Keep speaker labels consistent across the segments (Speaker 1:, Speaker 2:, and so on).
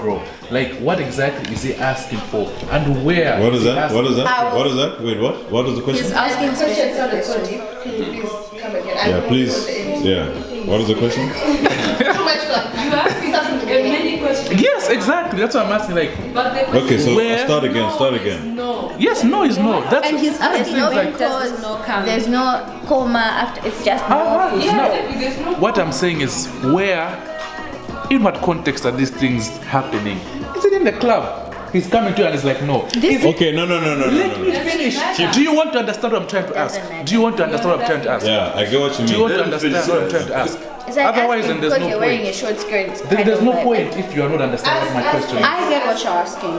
Speaker 1: bro. Like, what exactly is he asking for, and where?
Speaker 2: What is that? What is that? What is that? Wait, what? What is the question?
Speaker 3: He's asking
Speaker 4: The question sounded so deep. Can you please come again?
Speaker 2: Yeah, please. Yeah. What is the question?
Speaker 4: Too much time.
Speaker 3: You asked many questions.
Speaker 1: Yes, exactly. That's what I'm asking. Like,
Speaker 3: But the question
Speaker 2: Okay, so
Speaker 1: Where?
Speaker 2: start again. Start again.
Speaker 3: no.
Speaker 1: yes, no is no. That's
Speaker 5: And he's asking
Speaker 1: no
Speaker 5: no
Speaker 1: like,
Speaker 5: because
Speaker 3: no count.
Speaker 5: there's no comma after. It's just no.
Speaker 1: Ah,
Speaker 5: full
Speaker 1: yeah.
Speaker 5: stop.
Speaker 3: Yeah, there's no.
Speaker 1: what I'm saying is where, in what context are these things happening? Is it in the club? He's coming to you and he's like, no.
Speaker 5: This
Speaker 2: Okay, no.
Speaker 1: Let me finish. Do you want to understand what I'm trying to ask? Do you want to understand what I'm trying to ask?
Speaker 2: Yeah, I get what you
Speaker 1: Do you want
Speaker 2: mean.
Speaker 1: to understand what I'm trying to ask?
Speaker 5: It's like
Speaker 1: Otherwise,
Speaker 5: asking
Speaker 1: then there's
Speaker 5: because
Speaker 1: no
Speaker 5: you're wearing a
Speaker 1: point.
Speaker 5: short skirt.
Speaker 1: Then
Speaker 5: kind
Speaker 1: there's
Speaker 5: of
Speaker 1: no
Speaker 5: like-
Speaker 1: point if you are not understanding what my question is.
Speaker 3: I get what you're asking.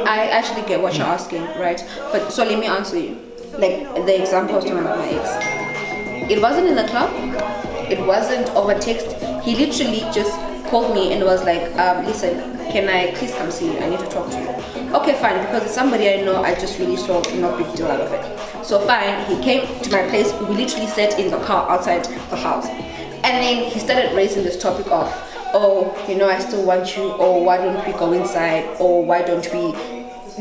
Speaker 3: I actually get what you're asking, right? But so let me answer you. Like the example I was talking about my ex. It wasn't in the club. It wasn't over text. He literally just called me and was like, listen, can I please come see you? I need to talk to you. Okay, fine, because it's somebody I know. I just really saw no big deal out of it. So fine, he came to my place. We literally sat in the car outside the house. And then he started raising this topic of, oh, you know, I still want you, or why don't we go inside, or why don't we,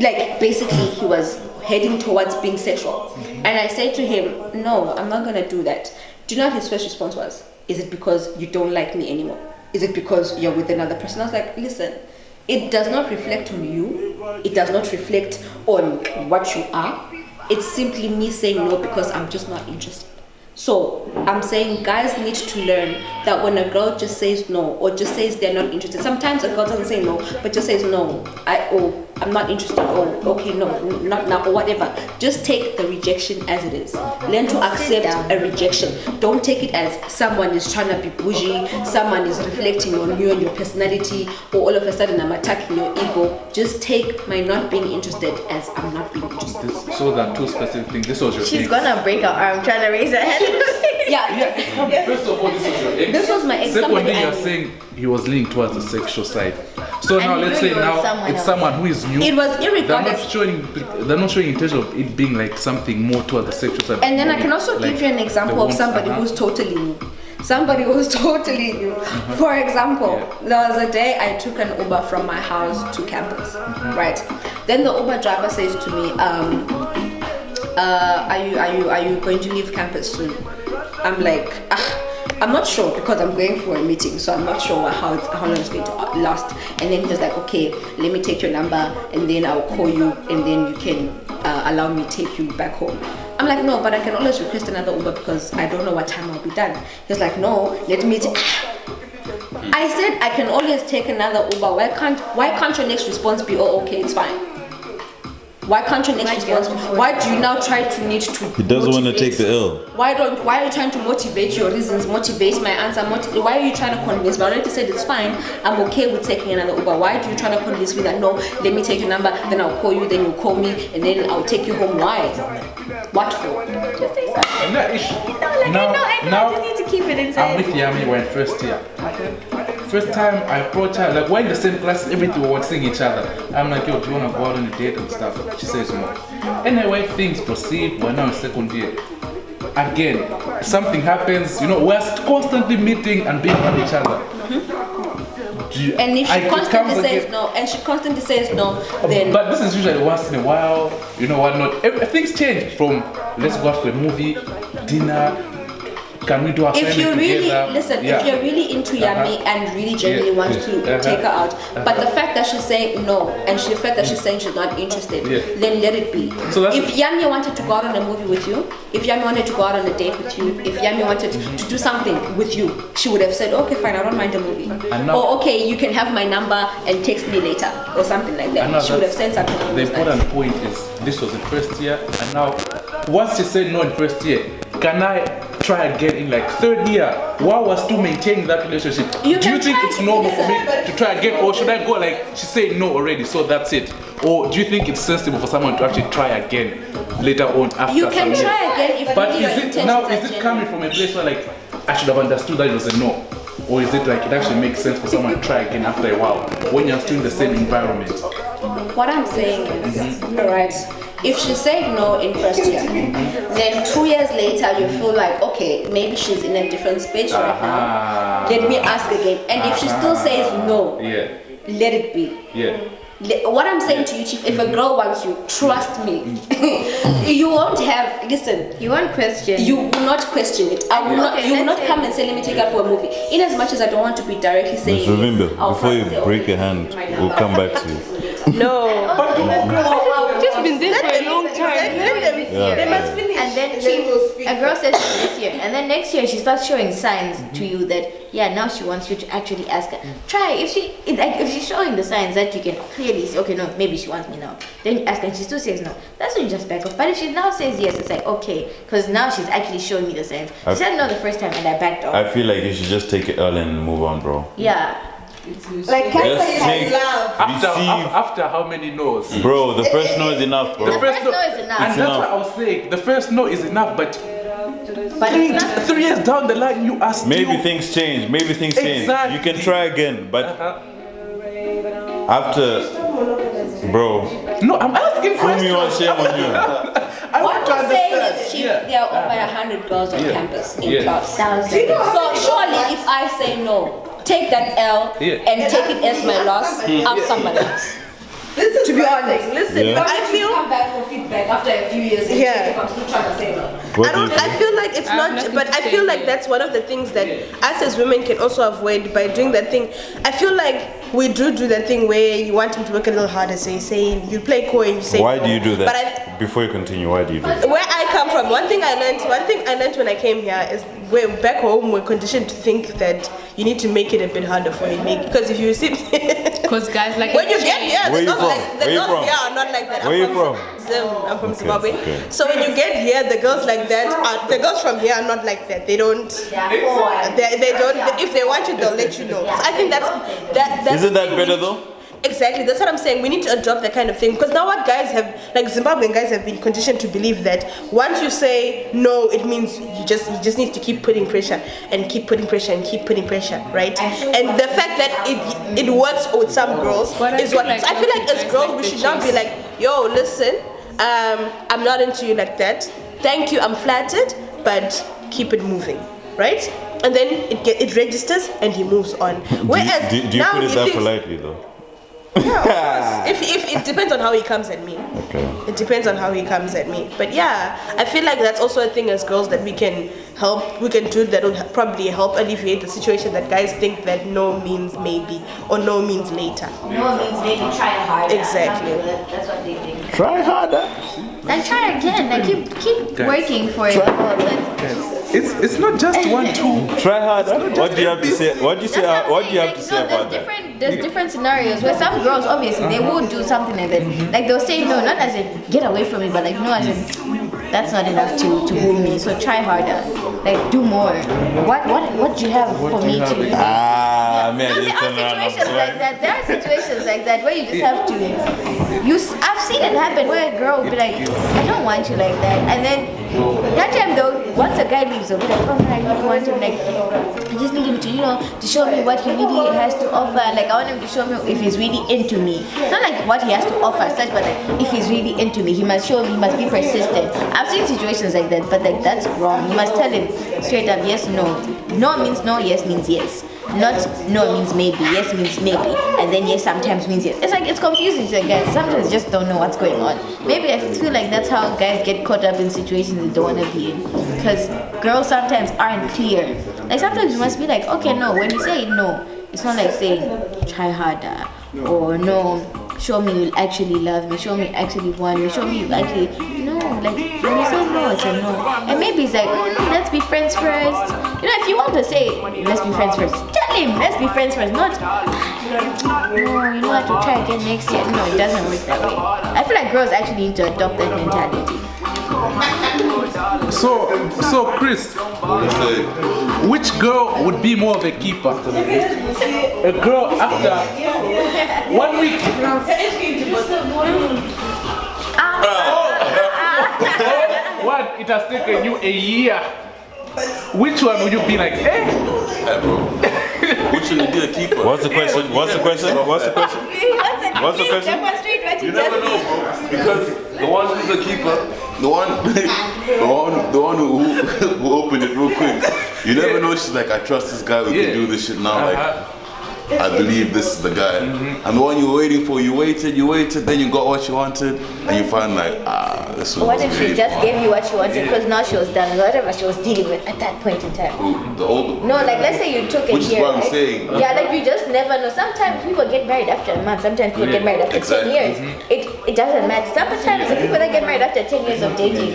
Speaker 3: like, basically he was heading towards being sexual. And I said to him, no, I'm not gonna do that. Do you know what his first response was? Is it because you don't like me anymore? Is it because you're with another person? I was like, listen, it does not reflect on you. It does not reflect on what you are. It's simply me saying no because I'm just not interested. So I'm saying guys need to learn that when a girl just says no or just says they're not interested, sometimes a girl doesn't say no, but just says no, I'm not interested, or okay, no, not now, or whatever. Just take the rejection as it is. Learn to accept a rejection. Don't take it as someone is trying to be bougie, someone is reflecting on you and your personality, or all of a sudden I'm attacking your ego. Just take my not being interested as I'm not being interested.
Speaker 1: So that two specific things. This was your
Speaker 5: She's
Speaker 1: ex.
Speaker 5: gonna break her arm trying to raise her hand.
Speaker 1: Yeah. First of all, this was your ex.
Speaker 3: This was my ex.
Speaker 1: Secondly,
Speaker 3: Somebody
Speaker 1: you're
Speaker 3: I knew.
Speaker 1: saying he was leaning towards the sexual side. So now
Speaker 5: And
Speaker 1: let's
Speaker 5: you
Speaker 1: say
Speaker 5: know
Speaker 1: now
Speaker 5: someone
Speaker 1: it's
Speaker 5: else.
Speaker 1: someone who is new.
Speaker 3: It was
Speaker 1: They're
Speaker 3: irregardless.
Speaker 1: not showing intention of it being like something more towards the sexual side.
Speaker 3: And then I can also
Speaker 1: Like
Speaker 3: give you an example of somebody who's totally new. Somebody who's totally new. For example, there was a day I took an Uber from my house to campus, right? Then the Uber driver says to me, are you going to leave campus soon? I'm like, I'm not sure because I'm going for a meeting, so I'm not sure how long it's going to last. And then he was like, okay, let me take your number and then I'll call you and then you can allow me to take you back home. I'm like, no, but I can always request another Uber because I don't know what time I'll be done. He was like, no, let me I said I can always take another Uber. Why can't your next response be, oh, okay, it's fine? Why can't your next response be, why do you now try to need to
Speaker 2: He doesn't want to
Speaker 3: motivate?
Speaker 2: take the L.
Speaker 3: Why are you trying to motivate your reasons, motivate my answer, why are you trying to convince me? I already said it's fine, I'm okay with taking another Uber. Why do you try to convince me that no, let me take your number, then I'll call you, then you call me, and then I'll take you home? Why? What for?
Speaker 5: Just say something.
Speaker 1: No,
Speaker 5: I know. I just need to keep it
Speaker 1: I'm
Speaker 5: inside.
Speaker 1: with Yami, we're in first year. First time I approach her, like we're in the same class, everything we're seeing each other. I'm like, yo, do you want to go out on a date and stuff? She says no. Anyway, things proceed, we're now in second year. Again, something happens, we're constantly meeting and being around each other.
Speaker 3: And if she constantly says no, then...
Speaker 1: But this is usually once in a while, whatnot. Things change from let's go out for a movie, dinner, can we do our
Speaker 3: if you really
Speaker 1: together?
Speaker 3: listen, if you're really into Yami and really genuinely wants to take her out, but the fact that she's saying no and the fact that she's saying she's not interested, then let it be.
Speaker 1: So
Speaker 3: if Yami wanted to go out on a movie with you, if Yami wanted to go out on a date with you, if Yami wanted to do something with you, she would have said, okay, fine, I don't mind the movie. Or okay, you can have my number and text me later, or something like that. She would have said something.
Speaker 1: The important point is this was the first year, and now once she said no in first year, can I try again in like third year while we're still maintaining that relationship? Do you think it's normal for me to try again, or should I go like she said no already, so that's it? Or do you think it's sensible for someone to actually try again later on after
Speaker 3: you can
Speaker 1: some
Speaker 3: try
Speaker 1: years?
Speaker 3: again if
Speaker 1: But
Speaker 3: really your intentions are
Speaker 1: is it coming from a place where like I should have understood that it was a no? Or is it like it actually makes sense for someone to try again after a while when you're still in the same environment?
Speaker 3: What I'm saying is, alright, if she said no in first year, then 2 years later you feel like, okay, maybe she's in a different space right now. Let me ask again. And if she still says no, let it be.
Speaker 1: Yeah.
Speaker 3: What I'm saying to you, Chief, if a girl wants you, trust me, you won't have. Listen,
Speaker 5: You won't question.
Speaker 3: you will not question it. I will not.
Speaker 5: Okay,
Speaker 3: You will
Speaker 5: let's
Speaker 3: not come and say, "Let me take her for a movie." In as much as I don't want to be directly saying.
Speaker 2: Ms. Ravimba,
Speaker 3: I'll
Speaker 2: before you
Speaker 3: come and say,
Speaker 2: break
Speaker 3: okay,
Speaker 2: your hand,
Speaker 3: my
Speaker 2: we'll
Speaker 3: number.
Speaker 2: come back to you.
Speaker 6: No.
Speaker 5: just been there
Speaker 6: for a long time. They must finish.
Speaker 5: And then a girl says this year, and then next year she starts showing signs to you that now she wants you to actually ask her. Try if she's showing the signs that you can clearly see, okay, no, maybe she wants me now. Then you ask her and she still says no. That's when you just back off. But if she now says yes, it's like okay, because now she's actually showing me the signs. She said no the first time and I backed off.
Speaker 2: I feel like you should just take it early and move on, bro.
Speaker 5: Yeah.
Speaker 3: Like
Speaker 2: Just take
Speaker 1: After how many no's?
Speaker 2: Bro, the first no is enough, bro.
Speaker 5: The first no is enough.
Speaker 1: And that's what I was saying. The first no is enough, but
Speaker 5: But it's not.
Speaker 1: 3 years down the line, you are still.
Speaker 2: Maybe things change. Maybe things change.
Speaker 1: Exactly.
Speaker 2: You can try again, but after, bro,
Speaker 1: No, I'm asking
Speaker 2: put me on,
Speaker 1: questions.
Speaker 2: shame on you.
Speaker 1: I
Speaker 3: what
Speaker 1: want to
Speaker 3: I'm saying
Speaker 1: understand.
Speaker 3: is, Chief, there are over 100 girls on campus in class.
Speaker 5: Thousand.
Speaker 3: So surely, if I say no, take that L and take it as my loss. Ask somebody else.
Speaker 6: Listen, to be honest, listen.
Speaker 2: Yeah.
Speaker 6: I feel.
Speaker 3: Come back for feedback after a few years. And
Speaker 6: Yeah.
Speaker 3: check if I'm still trying to say no.
Speaker 2: What
Speaker 6: I
Speaker 2: do you
Speaker 6: don't. I
Speaker 2: think?
Speaker 6: feel like it's not. But I feel like that's one of the things that us as women can also avoid by doing that thing. I feel like we do that thing where you want him to work a little harder. So you say you play coy and you say.
Speaker 2: Why
Speaker 6: no.
Speaker 2: do you do
Speaker 6: But
Speaker 2: that? Before you continue, why do you do that?
Speaker 6: where I come from, one thing I learned when I came here is back home we're conditioned to think that you need to make it a bit harder for him. Because if you see,
Speaker 4: Because guys like
Speaker 6: when you get here,
Speaker 2: Where
Speaker 6: the
Speaker 2: you
Speaker 6: girls
Speaker 2: from?
Speaker 6: like the
Speaker 2: Where you
Speaker 6: girls
Speaker 2: from?
Speaker 6: here are not like that.
Speaker 2: Where you from?
Speaker 6: I'm from Zimbabwe.
Speaker 2: okay.
Speaker 6: So when you get here, the girls like that the girls from here are not like that. They don't. They don't. If they want you, they'll let you know. So I think that's
Speaker 2: Isn't that better though?
Speaker 6: Exactly, that's what I'm saying. We need to adopt that kind of thing because now what guys have, like Zimbabwean guys have been conditioned to believe that once you say no, it means you just need to keep putting pressure and keep putting pressure and keep putting pressure, right? And the fact that it works with some girls is what. So I feel like as girls we should not be like, yo, listen, I'm not into you like that. Thank you, I'm flattered, but keep it moving, right? And then it registers and he moves on. Whereas
Speaker 2: do you
Speaker 6: now
Speaker 2: put it
Speaker 6: he
Speaker 2: that
Speaker 6: thinks,
Speaker 2: politely though?
Speaker 6: yeah, of course. If it depends on how he comes at me.
Speaker 2: Okay.
Speaker 6: It depends on how he comes at me. But yeah, I feel like that's also a thing as girls that we can do that will probably help alleviate the situation that guys think that no means maybe or no means later.
Speaker 5: No means they can try harder.
Speaker 6: Exactly.
Speaker 5: That's what they think.
Speaker 2: Try harder.
Speaker 5: And try again. Like keep working for it.
Speaker 1: It's not just 1, 2.
Speaker 2: Try harder. What do you have to say? What do you say? What do you have to say about that?
Speaker 5: There's different scenarios where some girls obviously they would do something like that. Like they'll say no, not as in get away from me, but like no as in that's not enough to woo me. So try harder. Like do more. What do you have for me to do?
Speaker 2: Ah, man,
Speaker 5: No,
Speaker 2: just
Speaker 5: there are
Speaker 2: turn around.
Speaker 5: situations like that. There are situations like that where you just have to. I've seen it happen where a girl will be like, I don't want you like that, and then that time though, once a guy leaves, they'll be like, oh man, I really want him. Like, I just need him to, to show me what he really has to offer. Like, I want him to show me if he's really into me. It's not like what he has to offer, such, but like if he's really into me, he must show me. He must be persistent. I've seen situations like that, but like that's wrong. You must tell him straight up, yes, no. No means no, yes means yes. Not no means maybe, yes means maybe, and then yes sometimes means yes. It's like it's confusing to guys. Sometimes you just don't know what's going on. Maybe I feel like that's how guys get caught up in situations they don't want to be in, because girls sometimes aren't clear. Like sometimes you must be like, okay, no. When you say no, it's not like saying try harder or no. Show me you actually love me. Show me you actually want me. Show me you actually no. Like when you say no, it's a no. And maybe it's like let's be friends first. You know, if you want to say let's be friends first, tell him let's be friends first. Not no. You know, I have to try again next year. No, it doesn't work that way. I feel like girls actually need to adopt that mentality.
Speaker 1: So Chris, which girl would be more of a keeper? A girl after 1 week. What? It has taken you a year. Which one would you be like, eh?
Speaker 7: Hey, bro. Which one would be the keeper?
Speaker 2: What's the question? What's the question? What's the question? What's the question?
Speaker 7: You never know, bro. Because the one who's the keeper, the one who opened it real quick. You never know. She's like, I trust this guy. We can do this shit now. Like, I believe this is the guy. And the one you were waiting for, you waited, then you got what you wanted, and you find like, this was
Speaker 5: What if she
Speaker 7: really
Speaker 5: just
Speaker 7: fun.
Speaker 5: gave you what she wanted because now she was done with whatever she was dealing with at that point in time?
Speaker 7: Who, the older?
Speaker 5: No, like let's say you took it
Speaker 7: Which is
Speaker 5: here.
Speaker 7: what I'm
Speaker 5: right?
Speaker 7: saying.
Speaker 5: Yeah, like you just never know. Sometimes people get married after a month. Sometimes people get married after
Speaker 7: Exactly.
Speaker 5: 10 years. It doesn't matter. Sometimes the people that get married after 10 years of dating,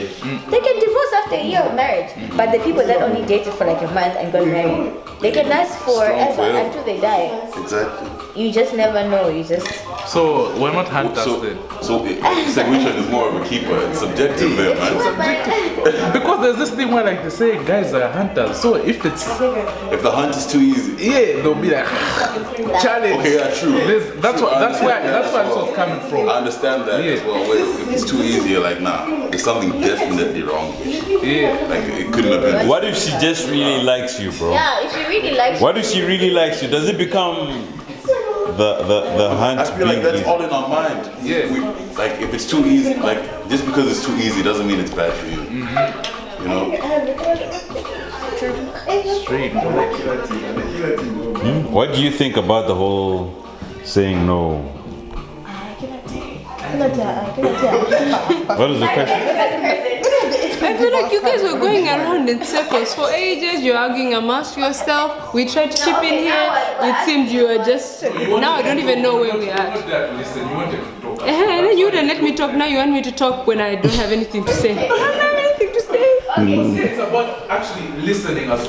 Speaker 5: they can divorce after a year of marriage. But the people that only dated for like a month and got married, they can last forever
Speaker 7: forever.
Speaker 5: until they die.
Speaker 7: Exactly.
Speaker 5: You just never know. You just
Speaker 1: So we're not hunters then.
Speaker 7: So which one is more of a keeper? It's subjective there, man.
Speaker 1: Because there's this thing where like they say guys are hunters. So if it's
Speaker 7: If the hunt is too easy.
Speaker 1: yeah, they'll be like challenge.
Speaker 7: Okay, yeah, true.
Speaker 1: That's where this was coming from.
Speaker 7: I understand that as well. Where if it's too easy, you're like, nah, there's something definitely wrong here.
Speaker 1: Yeah.
Speaker 7: Like it couldn't have been.
Speaker 2: What if she just really likes you, bro?
Speaker 5: yeah. If she really likes
Speaker 2: What if she really likes you? Does it become the hunt?
Speaker 7: I feel like
Speaker 2: being
Speaker 7: that's
Speaker 2: easy?
Speaker 7: all in our mind.
Speaker 1: Yeah.
Speaker 7: Like if it's too easy, like just because it's too easy doesn't mean it's bad for you. You know?
Speaker 1: Straight.
Speaker 2: What do you think about the whole saying no? What is the question?
Speaker 8: I feel like you guys were going around in circles for ages. You're arguing amongst yourself. We tried to chip in here. It seemed you were just. Now I don't even know where we are.
Speaker 1: Listen, you wanted to talk.
Speaker 8: And then you wouldn't let me talk. Now you want me to talk when I don't have anything to say. I don't have anything to say.
Speaker 1: It's about actually listening as